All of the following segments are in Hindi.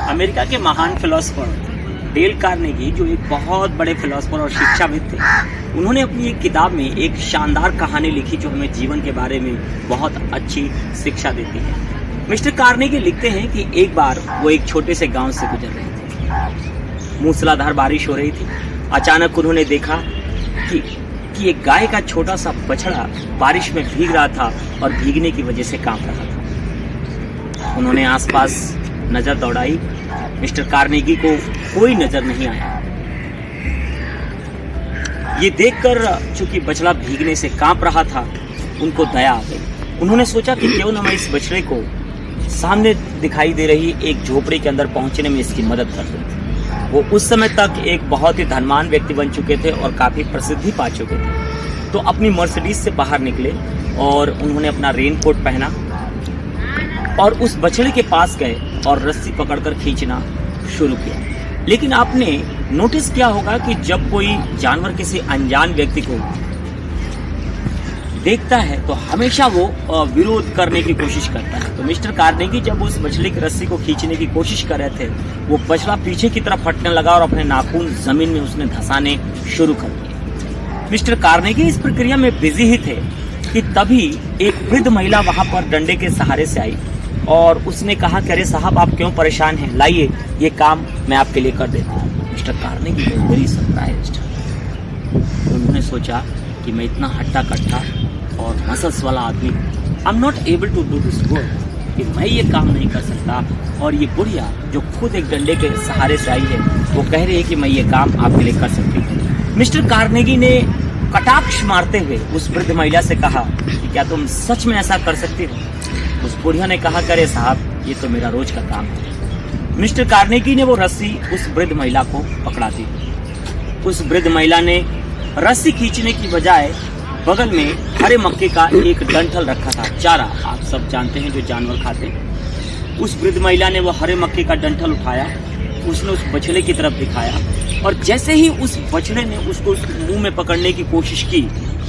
अमेरिका के महान फिलोसोफर डेल कार्नेगी, जो एक बहुत बड़े फिलोसोफर और शिक्षाविद थे, उन्होंने अपनी एक किताब में एक शानदार कहानी लिखी जो हमें जीवन के बारे में बहुत अच्छी शिक्षा देती है। मिस्टर कार्नेगी लिखते हैं कि एक बार वो एक छोटे से गांव से गुजर रहे थे। मूसलाधार बारिश हो रही थी। अचानक उन्होंने देखा कि एक गाय का छोटा सा बछड़ा बारिश में भीग रहा था और भीगने की वजह से कांप रहा था। उन्होंने आसपास नजर दौड़ाई। मिस्टर कार्नेगी को कोई नजर नहीं आया। ये देखकर चूंकि बछड़ा भीगने से कांप रहा था, उनको दया आ गई। उन्होंने सोचा कि क्यों न मैं इस बछड़े को सामने दिखाई दे रही एक झोपड़ी के अंदर पहुंचने में इसकी मदद कर दूं। वो उस समय तक एक बहुत ही धनवान व्यक्ति बन चुके थे और काफी प्रसिद्धि पा चुके थे। तो अपनी मर्सिडीज से बाहर निकले और उन्होंने अपना रेनकोट पहना और उस बछड़े के पास गए और रस्सी पकड़कर खींचना शुरू किया। लेकिन आपने नोटिस किया होगा कि जब कोई जानवर किसी अनजान व्यक्ति को देखता है तो हमेशा वो विरोध करने की कोशिश करता है। तो मिस्टर कार्नेगी जब उस बछड़े की रस्सी को खींचने की कोशिश कर रहे थे, वो बछड़ा पीछे की तरफ हटने लगा और अपने नाखून जमीन में उसने धंसाने शुरू कर दिए। मिस्टर कार्नेगी इस प्रक्रिया में बिजी ही थे कि तभी एक वृद्ध महिला वहां पर डंडे के सहारे से आई और उसने कहा कि अरे साहब, आप क्यों परेशान हैं, लाइए ये काम मैं आपके लिए कर देता हूँ। Mister Carnegie was very surprised. उन्होंने सोचा कि मैं इतना हट्टा कट्टा और मसल्स वाला आदमी, I am not able to do this work, कि मैं ये काम नहीं कर सकता। और ये बुढ़िया जो खुद एक डंडे के सहारे से आई है, वो कह रही है कि मैं ये काम आपके लिए कर सकती हूँ। मिस्टर कार्नेगी ने कटाक्ष मारते हुए उस वृद्ध महिला से कहा कि क्या तुम सच में ऐसा कर सकती हो? उस बुढ़िया ने कहा, करे साहब, ये तो मेरा रोज का काम है। मिस्टर कार्नेगी ने वो रस्सी उस वृद्ध महिला को पकड़ा दी। उस वृद्ध महिला ने रस्सी खींचने की बजाय बगल में हरे मक्के का एक डंठल रखा था, चारा, आप सब जानते हैं जो जानवर खाते हैं। उस वृद्ध महिला ने वो हरे मक्के का डंठल उठाया, उसने उस बछड़े की तरफ दिखाया और जैसे ही उस बछड़े ने उसको मुंह में पकड़ने की कोशिश की,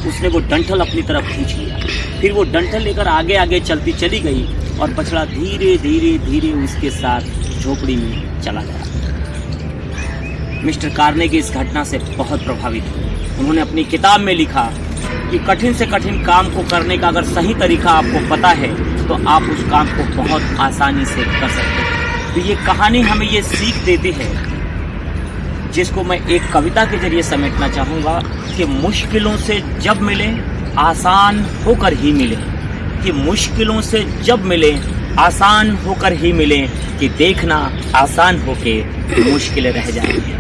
उसने वो डंठल अपनी तरफ खींच लिया। फिर वो डंठल लेकर आगे आगे चलती चली गई और बछड़ा धीरे धीरे धीरे उसके साथ झोपड़ी में चला गया। मिस्टर कार्नेगी इस घटना से बहुत प्रभावित हुए। उन्होंने अपनी किताब में लिखा कि कठिन से कठिन काम को करने का अगर सही तरीका आपको पता है तो आप उस काम को बहुत आसानी से कर सकते हैं। तो ये कहानी हमें ये सीख देती है, जिसको मैं एक कविता के जरिए समेटना चाहूँगा कि मुश्किलों से जब मिले आसान होकर ही मिले, कि मुश्किलों से जब मिले आसान होकर ही मिले, कि देखना आसान होके मुश्किलें रह जाएंगे।